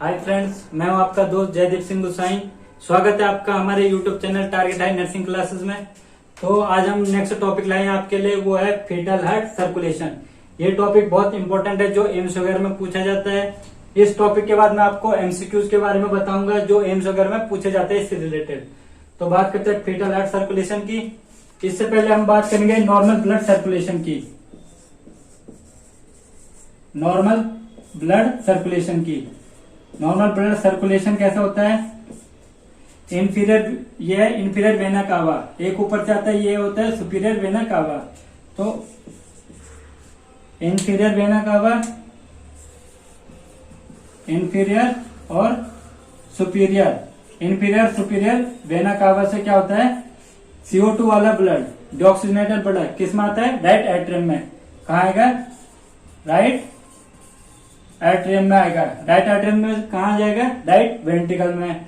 Hi friends, मैं हूं आपका दोस्त जयदीप सिंह गुसाई। स्वागत है आपका हमारे YouTube channel target high nursing classes में। तो आज हम नेक्स्ट टॉपिक लाए हैं आपके लिए, वो है फीटल हार्ट सर्कुलेशन। ये टॉपिक बहुत इंपॉर्टेंट है जो एम्स वगैरह में पूछा जाता है। इस टॉपिक के बाद मैं आपको एमसीक्यूज के बारे में बताऊंगा जो एम्स वगैरह में पूछे जाते हैं इससे रिलेटेड। तो बात करते हैं फीटल हार्ट सर्कुलेशन की। इससे पहले हम बात करेंगे नॉर्मल ब्लड सर्कुलेशन की। नॉर्मल ब्लड सर्कुलेशन की। नॉर्मल ब्लड सर्कुलेशन कैसा होता है? इंफीरियर, ये है इंफीरियर वेना कावा, एक ऊपर से आता है, ये होता है सुपीरियर वेना कावा। तो इंफीरियर वेना कावा, इंफीरियर और superior, inferior superior vena cava से क्या होता है? CO2 वाला ब्लड, डीऑक्सीजनेटेड ब्लड किस में आता है? राइट एट्रियम में। कहा आएगा? राइट एट्रियम में आएगा। राइट एट्रियम में कहा जाएगा? राइट वेंट्रिकल में।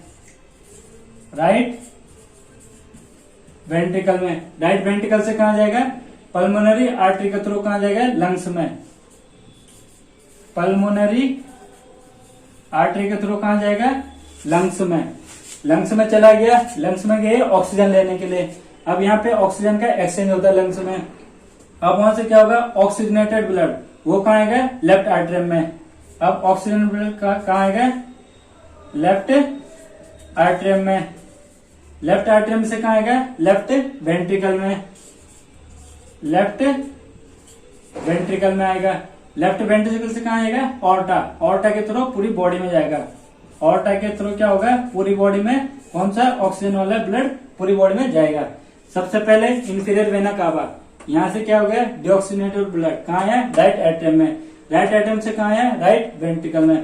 राइट वेंट्रिकल में। राइट वेंट्रिकल से कहा जाएगा? पल्मोनरी आर्टरी के थ्रू कहा जाएगा? लंग्स में। पल्मोनरी आर्टरी के थ्रू कहा जाएगा? लंग्स में। लंग्स में चला गया, लंग्स में गए ऑक्सीजन लेने के लिए। अब यहाँ पे ऑक्सीजन का एक्सचेंज होता है लंग्स में। अब वहां से क्या होगा? ऑक्सीजनेटेड ब्लड वो कहाँ आएगा? लेफ्ट एट्रियम में। अब ऑक्सीजन ब्लड कहाँ आएगा? लेफ्ट एट्रियम में। लेफ्ट एट्रियम से कहाँ आएगा? लेफ्ट वेंट्रिकल में। लेफ्ट वेंट्रिकल में आएगा। लेफ्ट वेंट्रिकल से कहाँ आएगा? ऑर्टा। ऑर्टा के थ्रू पूरी बॉडी में जाएगा। ऑर्टा के थ्रू क्या होगा? पूरी बॉडी में कौन सा? ऑक्सीजन वाला ब्लड पूरी बॉडी में जाएगा। सबसे पहले इंफीरियर वेना कावा, यहाँ से क्या हो गया? डीऑक्सीजनेटेड ब्लड कहाँ है? राइट एट्रियम में। राइट एट्रियम से कहाँ है? राइट वेंट्रिकल में।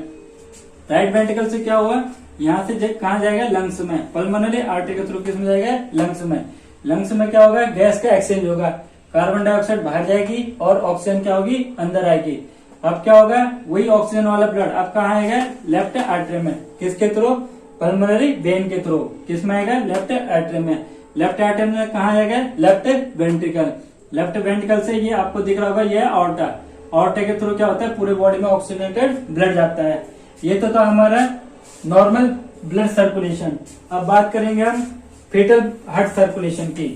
राइट वेंट्रिकल से क्या हुआ? यहाँ से कहाँ जाएगा? लंग्स में। पल्मोनरी आर्टरी के थ्रू किस में जाएगा? लंग्स में। लंग्स में क्या होगा? गैस का एक्सचेंज होगा। कार्बन डाइऑक्साइड बाहर जाएगी और ऑक्सीजन क्या होगी? अंदर आएगी। अब क्या होगा? वही ऑक्सीजन वाला ब्लड अब कहाँ आएगा? लेफ्ट एट्रियम में। किसके थ्रू? पल्मोनरी वेन के थ्रू। किस में आएगा? लेफ्ट एट्रियम में। लेफ्ट एट्रियम में कहाँ आएगा? Left ventricle. लेफ्ट वेंट्रिकल से ये आपको दिख रहा होगा, ये ऑर्टा। ऑर्टा के थ्रू क्या होता है? पूरे बॉडी में ऑक्सीजनेटेड ब्लड जाता है। ये तो था हमारा नॉर्मल ब्लड सर्कुलेशन। अब बात करेंगे हम फेटल हार्ट सर्कुलेशन की।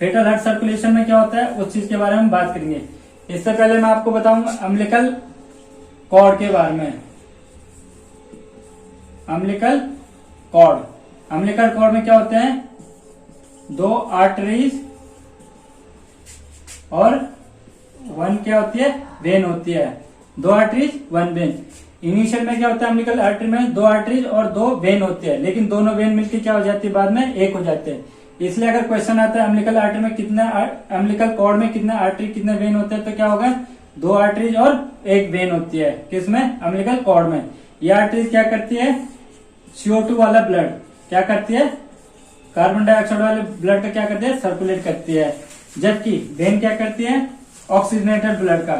फेटल हार्ट सर्कुलेशन में क्या होता है उस चीज के बारे में बात करेंगे। इससे पहले मैं आपको बताऊंगा अम्बिलिकल कॉर्ड के बारे में। अम्बिलिकल कॉर्ड, अम्बिलिकल कॉर्ड में क्या होते हैं? दो आर्टरीज और वन क्या होती है? वेन होती है। दो आर्टरीज वन वेन। इनिशियल में क्या होता है? अम्बिलिकल आर्टरी में दो आर्टरीज और दो वेन होती है, लेकिन दोनों वेन मिलकर क्या हो जाती है? बाद में एक हो जाते हैं। इसलिए अगर क्वेश्चन आता है अम्बिलिकल आर्टरी में कितना, अम्बिलिकल कॉर्ड में कितना आर्टरी कितने वेन होते हैं, तो क्या होगा? दो आर्टरीज और एक वेन होती है। किसमें? अम्बिलिकल कॉर्ड में। ये आर्टरीज क्या करती है? CO2 वाला ब्लड क्या करती है? कार्बन डाइऑक्साइड वाले ब्लड का क्या करती है? सर्कुलेट करती है। जबकि वेन क्या करती है? ऑक्सीजनेटेड ब्लड का,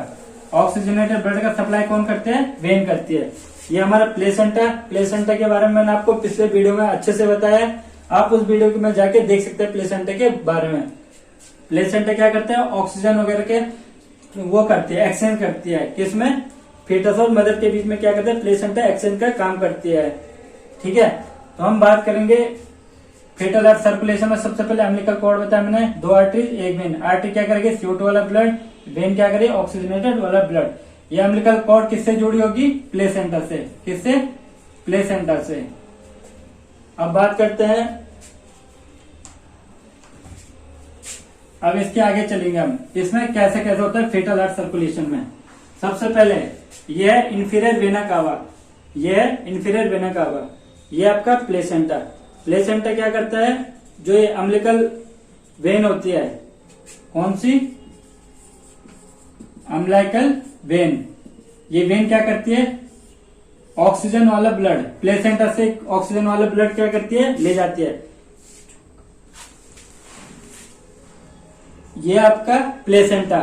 ऑक्सीजनेटेड ब्लड का सप्लाई कौन करते हैं? वेन करती है। ये हमारा प्लेसेंटा। प्लेसेंटा के बारे में मैंने आपको पिछले वीडियो में अच्छे से बताया है, आप उस वीडियो में जाके देख सकते हैं प्लेसेंटा के बारे में। प्लेसेंटा क्या करते हैं? ऑक्सीजन वगैरह के वो करती है, एक्सचेंज करती है। किसमें? फीटस और मदर के बीच में क्या करते हैं? प्लेसेंटा एक्सचेंज का काम करती है। ठीक है, तो हम बात करेंगे फेटल हार्ट सर्कुलेशन में। सबसे पहले अम्बिलिकल कॉर्ड बताया मैंने, दो आर्टरी एक वेन। आर्टरी क्या करेगी? CO2 वाला ब्लड। वेन क्या करेगी? ऑक्सीजनेटेड वाला ब्लड। ये अम्बिलिकल कॉर्ड किससे जुड़ी होगी? प्लेसेंटा से। किससे? प्लेसेंटा से। अब बात करते हैं, अब इसके आगे चलेंगे हम, इसमें कैसे कैसे होता है फेटल हार्ट सर्कुलेशन में। सबसे पहले ये है इंफीरियर वेना कावा। ये है इंफीरियर वेना कावा, ये आपका प्लेसेंटा। प्लेसेंटा क्या करता है? जो ये अम्बिलिकल वेन होती है, कौन सी? Umbilical vein. ये वेन क्या करती है? ऑक्सीजन वाला ब्लड प्लेसेंटा से ऑक्सीजन वाला ब्लड क्या करती है? ले जाती है। ये आपका प्लेसेंटा।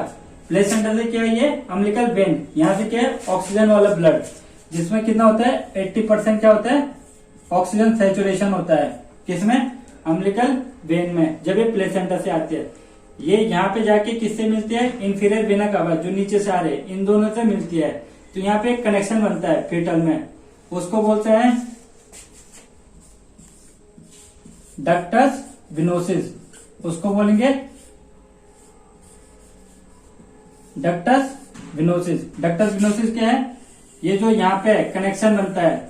प्लेसेंटा से क्या है? ये अम्बिलिकल वेन। यहां से क्या है? ऑक्सीजन वाला ब्लड, जिसमें कितना होता है? 80% क्या होता है? ऑक्सीजन सैचुरेशन होता है। किसमें? अम्बिलिकल वेन में, जब ये प्लेसेंटा से आती है। ये यहाँ पे जाके किससे मिलती है? इंफीरियर वेना कावा, जो नीचे से आ रहे हैं, इन दोनों से मिलती है। तो यहाँ पे एक कनेक्शन बनता है फेटल में। उसको बोलते हैं डक्टस विनोसिस, उसको बोलेंगे डक्टस विनोसिस। डक्टस विनोसिस क्या है? ये जो यहाँ पे कनेक्शन बनता है,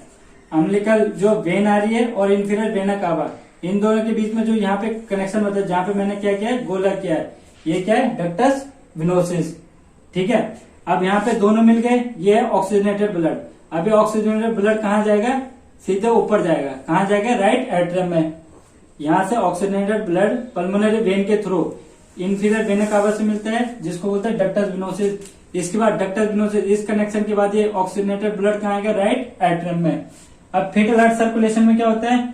अम्बिलिकल जो वेन आ रही है और इंफीरियर वेना कावा, इन दोनों के बीच में जो यहाँ पे कनेक्शन बनता है, जहां पे मैंने क्या किया है, गोला किया है, ये क्या है? Ductus venosus. ठीक है, अब यहाँ पे दोनों मिल गए, ये है ऑक्सीजनेटेड ब्लड। अब ये ऑक्सीजनेटेड ब्लड कहाँ जाएगा? सीधे ऊपर जाएगा। कहाँ जाएगा? राइट एट्रियम में। यहाँ से ऑक्सीजनेटेड ब्लड पल्मोनरी वेन के थ्रू इंफीरियर वेना कावा से मिलता है, जिसको बोलते हैं डक्टस विनोसिस। इसके बाद डक्टस विनोसिस, इस कनेक्शन के बाद ये ऑक्सीजनेटेड ब्लड कहाँ आएगा? राइट एट्रियम में। अब फीटल हार्ट सर्कुलेशन में क्या होता है?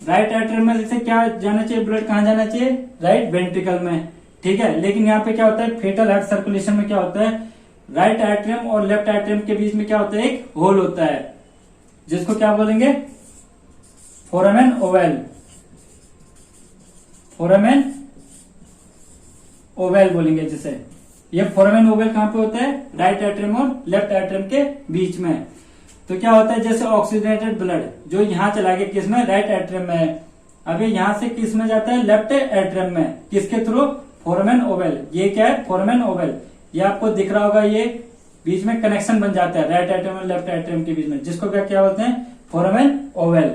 राइट एट्रियम में से क्या जाना चाहिए? ब्लड कहाँ जाना चाहिए? राइट वेंट्रिकल में। ठीक है, लेकिन यहाँ पे क्या होता है? फेटल हार्ट सर्कुलेशन में क्या होता है? राइट एट्रियम और लेफ्ट एट्रियम के बीच में क्या होता है? एक होल होता है, जिसको क्या बोलेंगे? Foramen Oval. फोरामेन ओवल बोलेंगे जिसे। ये फोरामेन ओवल कहाँ पे होता है? राइट एट्रियम और लेफ्ट एट्रियम के बीच में। तो क्या होता है? जैसे ऑक्सीजनेटेड ब्लड जो यहाँ चला गया, किसमें? राइट एट्रियम में है। अभी यहाँ से किस में जाता है? लेफ्ट एट्रियम में। किसके थ्रू? Foramen Oval. ये क्या है? Foramen Oval. ये आपको दिख रहा होगा, ये बीच में कनेक्शन बन जाता है राइट एट्रियम और लेफ्ट एट्रियम के बीच में, जिसको क्या बोलते हैं? Foramen Oval.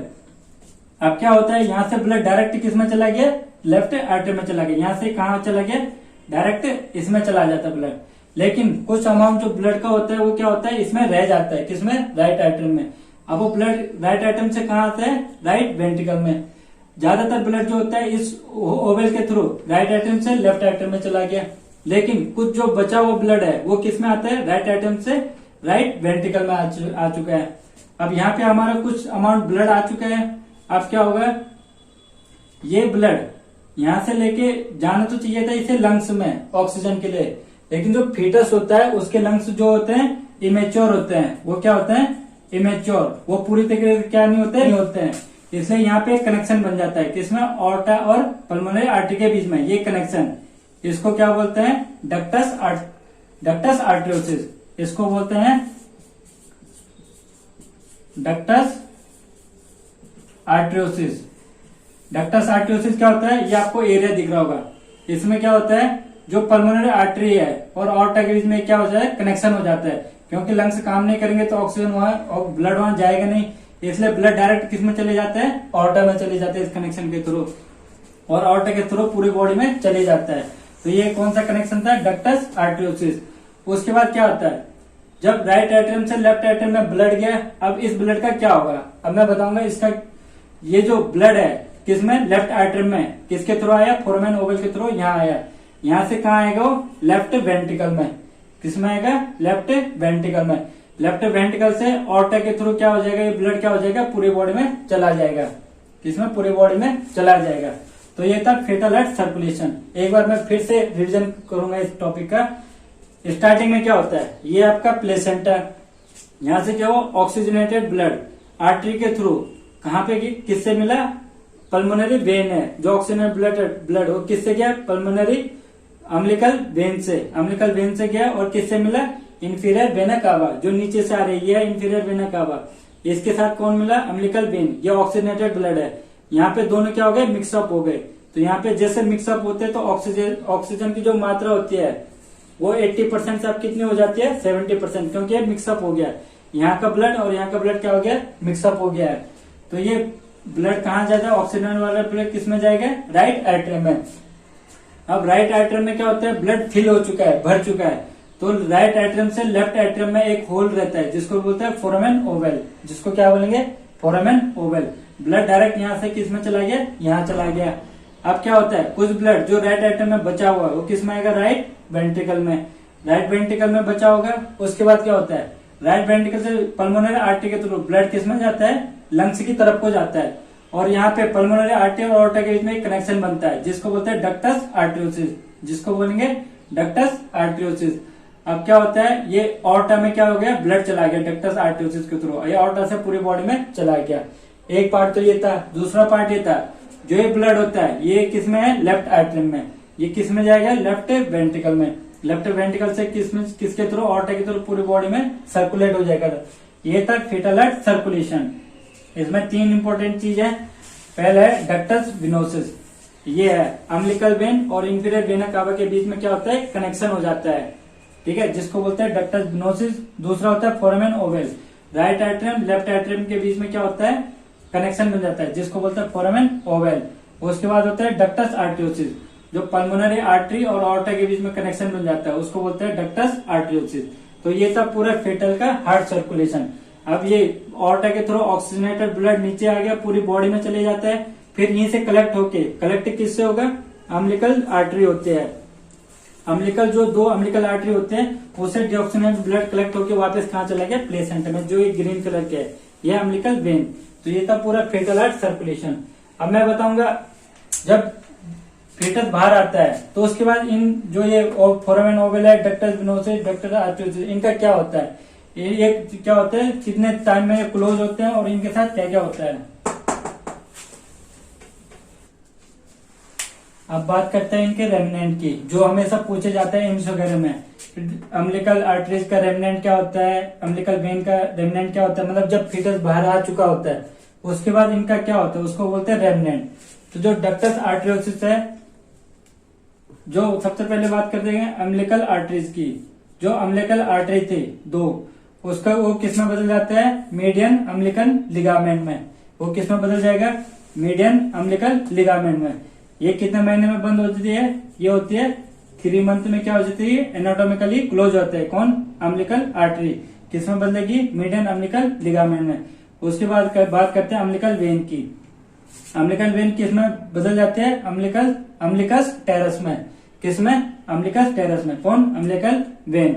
अब क्या होता है? यहाँ से ब्लड डायरेक्ट किस में चला गया? लेफ्ट एट्रियम में चला गया। यहाँ से कहाँ चला गया? डायरेक्ट इसमें चला जाता है ब्लड। लेकिन कुछ अमाउंट जो ब्लड का होता है वो क्या होता है? इसमें रह जाता है। किसमें? राइट एट्रियम में। अब वो ब्लड राइट एट्रियम से कहाँ आता है? राइट वेंट्रिकल में। ज्यादातर ब्लड जो होता है इस ओवल के थ्रू राइट एट्रियम से लेफ्ट एट्रियम में चला गया। लेकिन कुछ जो बचा हुआ ब्लड है वो किसमें आता है? राइट एट्रियम से राइट वेंट्रिकल में आ चुका है। अब यहाँ पे हमारा कुछ अमाउंट ब्लड आ चुका है। अब क्या होगा? ये ब्लड यहाँ से लेके जाना तो चाहिए था इसे लंग्स में ऑक्सीजन के लिए, लेकिन जो फीटस होता है उसके लंग्स जो होते हैं इमेच्योर होते हैं। वो क्या होते हैं? इमेच्योर। वो पूरी तरीके से क्या नहीं होते हैं। इसलिए यहाँ पे कनेक्शन बन जाता है, किसमें? ऑर्टा और पल्मोनरी आर्टरी के बीच में ये कनेक्शन। इसको क्या बोलते हैं? डक्टस आर्टरियोसिस। इसको बोलते हैं डक्टस आर्टरियोसिस। डक्टस आर्टरियोसिस क्या होता है? ये आपको एरिया दिख रहा होगा। इसमें क्या होता है? जो पल्मोनरी आर्टरी है और ऑर्टा के बीच में क्या हो जाए? कनेक्शन हो जाता है। क्योंकि लंग्स काम नहीं करेंगे तो ऑक्सीजन वहां और ब्लड वहां जाएगा नहीं, इसलिए ब्लड डायरेक्ट किस में चले जाते हैं? ऑर्टा में चले जाते हैं इस कनेक्शन के थ्रू, और ऑर्टा के थ्रू पूरी बॉडी में चले जाता है। तो ये कौन सा कनेक्शन था? डक्टस आर्टरियोसिस। उसके बाद क्या होता है? जब राइट एट्रियम से लेफ्ट एट्रियम में ब्लड गया, अब इस ब्लड का क्या होगा? अब मैं बताऊंगा इसका। ये जो ब्लड है किसमें? लेफ्ट एट्रियम में। किसके थ्रू आया? फोरामेन ओवल के थ्रू यहाँ आया। यहाँ से कहाँ आएगा वो? लेफ्ट वेंट्रिकल में। किसमें आएगा? लेफ्ट वेंट्रिकल में। लेफ्ट वेंट्रिकल से ऑर्टा के थ्रू क्या हो जाएगा? ये ब्लड क्या हो जाएगा? पूरी बॉडी में चला जाएगा। किसमें? पूरी बॉडी में चला जाएगा। तो ये था फेटल हार्ट सर्कुलेशन। एक बार मैं फिर से रिविजन करूंगा इस टॉपिक का। स्टार्टिंग में क्या होता है? ये आपका प्लेसेंटा। यहाँ से क्या हो? ऑक्सीजनेटेड ब्लड आर्टरी के थ्रू कहाँ पे? किससे मिला? पल्मोनरी वेन है। जो ऑक्सीजनेटेड ब्लड वो किससे गया? पल्मोनरी अम्बिलिकल वेन से। अम्बिलिकल वेन से गया और किससे मिला? इंफीरियर वेना कावा, जो नीचे से आ रही है। ये इंफीरियर वेना कावा। इसके साथ कौन मिला? Umbilical vein. ये ऑक्सीजनेटेड ब्लड है। यहाँ पे दोनों क्या हो गए? मिक्सअप हो गए। तो यहाँ पे जैसे मिक्सअप होते हैं तो ऑक्सीजन की जो मात्रा होती है वो 80% से अब कितनी हो जाती है? 70%, क्योंकि मिक्सअप हो गया। यहाँ का ब्लड और यहाँ का ब्लड क्या हो गया? मिक्सअप हो गया है। तो ये ब्लड कहाँ जाता है? ऑक्सीजन वाला ब्लड किसमें जाएगा? राइट एट्रियम में। अब राइट एट्रियम में क्या होता है? ब्लड फिल हो चुका है, भर चुका है। तो राइट एट्रियम से लेफ्ट एट्रियम में एक होल रहता है, जिसको बोलते हैं फोरामेन ओवल। जिसको क्या बोलेंगे? Foramen Oval. ब्लड डायरेक्ट यहाँ से किस में चला गया? यहाँ चला गया। अब क्या होता है? कुछ ब्लड जो राइट एट्रियम में बचा हुआ है वो किस में आएगा? राइट वेंट्रिकल में। राइट वेंट्रिकल में बचा होगा। उसके बाद क्या होता है? राइट वेंट्रिकल से पल्मोनरी आर्टरी के थ्रू ब्लड किस में जाता है? लंग्स की तरफ को जाता है। और यहाँ पे पल्मोनरी आर्टरी और ऑर्टा के बीच में एक कनेक्शन बनता है, जिसको बोलते हैं डक्टस आर्टरियोसिस। जिसको बोलेंगे डक्टस आर्टरियोसिस। अब क्या होता है? ये ऑर्टा में क्या हो गया? ब्लड चला गया डक्टस आर्टरियोसिस के थ्रू। ये ऑर्टा से पूरी बॉडी में चला गया। एक पार्ट तो ये था। दूसरा पार्ट ये था, जो ये ब्लड होता है ये किसमें है? लेफ्ट एट्रियम में। ये किसमें जाएगा? लेफ्ट वेंट्रिकल में। लेफ्ट वेंट्रिकल से किसके थ्रू? ऑर्टा के थ्रू पूरी बॉडी में सर्कुलेट हो जाएगा। ये था फेटल हार्ट सर्कुलेशन। इसमें 3 इंपॉर्टेंट चीज है। पहला है डक्टस विनोसिस, ये है अम्बिलिकल वेन और इंफीरियर वेना कावा के बीच में क्या होता है, कनेक्शन हो जाता है, ठीक है, जिसको बोलते हैं डक्टस विनोसिस। दूसरा होता है foramen Oval, right atrium left atrium के बीच में क्या होता है, कनेक्शन बन जाता है, जिसको बोलते हैं फोरामेन ओवल। उसके बाद होता है डक्टस आर्टियोसिस, जो पल्मोनरी आर्टरी और ऑर्टा के बीच में कनेक्शन बन जाता है, उसको बोलते हैं डक्टस आर्टियोसिस। तो ये था पूरा फेटल का हार्ट सर्कुलेशन। अब ये ऑर्टा के थ्रू ऑक्सीजनेटेड ब्लड नीचे आ गया, पूरी बॉडी में चले जाता है, फिर यहीं से कलेक्ट किससे होगा, अम्बिलिकल आर्टरी होते हैं। अम्बिलिकल जो 2 अम्बिलिकल आर्टरी होते हैं, उससे डीऑक्सीजनेटेड ब्लड कलेक्ट होकर वापस कहाँ चला गया, प्लेसेंटा में, जो ये ग्रीन कलर के है, ये अम्बिलिकल वेन। तो ये था पूरा फेटल हार्ट सर्कुलेशन। अब मैं बताऊंगा जब फेटस बाहर आता है तो उसके बाद इन जो ये फोरामेन ओवल है, डक्टस विनोसिस, डक्टस आर्टियोसिस, इनका क्या होता है, ये क्या होता है, कितने टाइम में ये क्लोज होते हैं और इनके साथ क्या क्या होता है। अब बात करते हैं इनके रेमनेंट की, जो हमेशा पूछे जाता है एम्स वगैरह में। अम्बिलिकल आर्टरीज का रेमनेंट क्या होता है, अम्बिलिकल वेन का रेमनेंट क्या होता है, मतलब जब फीटस बाहर आ चुका होता है उसके बाद इनका क्या होता है, उसको बोलते हैं रेमनेंट। तो जो डक्टस आर्टरियोसिस है, जो सबसे पहले बात करते हैं अम्बिलिकल आर्टरीज की, जो अम्बिलिकल आर्टरी थे 2, उसका वो किस में बदल जाता है, मीडियन अम्बिलिकल लिगामेंट में। वो किस में बदल जाएगा, मीडियन अम्बिलिकल लिगामेंट में। ये कितने महीने में बंद होती है, ये होती है 3 मंथ में क्या हो जाती है, एनाटोमिकली क्लोज होता है। कौन, अम्बिलिकल आर्टरी। किस में बदलेगी, मीडियन अम्बिलिकल लिगामेंट में। उसके बाद बात करते हैं अम्बिलिकल वेन की। अम्बिलिकल वेन किस में बदल जाते हैं, अम्बिलिकस टेरस में। किस में, अम्बिलिकस टेरस में। कौन, अम्बिलिकल वेन।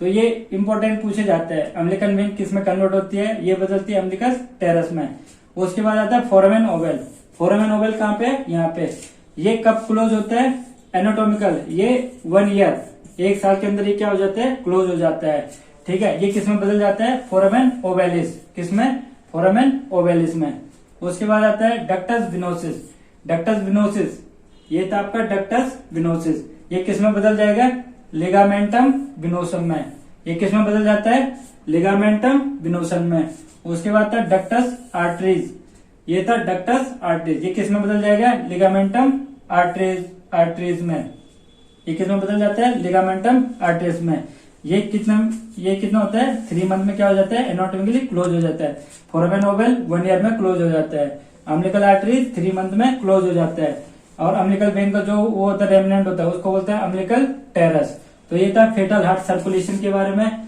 तो ये इंपॉर्टेंट पूछे जाते हैं, अम्बिलिकल वेन किस में कन्वर्ट होती है, ये बदलती है अम्बिलिकस टेरस में। उसके बाद आता है फोरामेन ओवल। फोरामेन ओवल कहाँ पे, यहाँ पे। ये कब क्लोज होता है, एनाटोमिकल, ये 1 ईयर, 1 साल के अंदर ये क्या हो जाता है, क्लोज हो जाता है, ठीक है। ये किस में बदल जाता है, फोरामेन ओवेलिस। किसमें, फोरामेन ओवेलिस में। उसके बाद आता है डक्टस विनोसिस। डक्टस विनोसिस, ये था आपका डक्टस विनोसिस। ये किस में बदल जाएगा, लिगामेंटम विनोसम में। ये किस में बदल जाता है, लिगामेंटम विनोसम में। उसके बाद था डक्टस आर्टरीज। ये था डक्टस आर्टरीज, ये किस में बदल जाएगा, लिगामेंटम आर्टरीज में। ये किस में बदल जाता है, लिगामेंटम आर्टरीज में। ये कितना होता है, 3 मंथ में क्या हो जाता है, एनाटोमिकली क्लोज हो जाता है। फोरामेन ओवल 1 ईयर में क्लोज हो जाता है। अम्बिलिकल आर्टरीज 3 मंथ में क्लोज हो जाता है। और अम्बिलिकल वेन का जो वो होता है, रेमनेंट होता है, उसको बोलते हैं अम्बिलिकल टेरस। तो ये था फेटल हार्ट सर्कुलेशन के बारे में।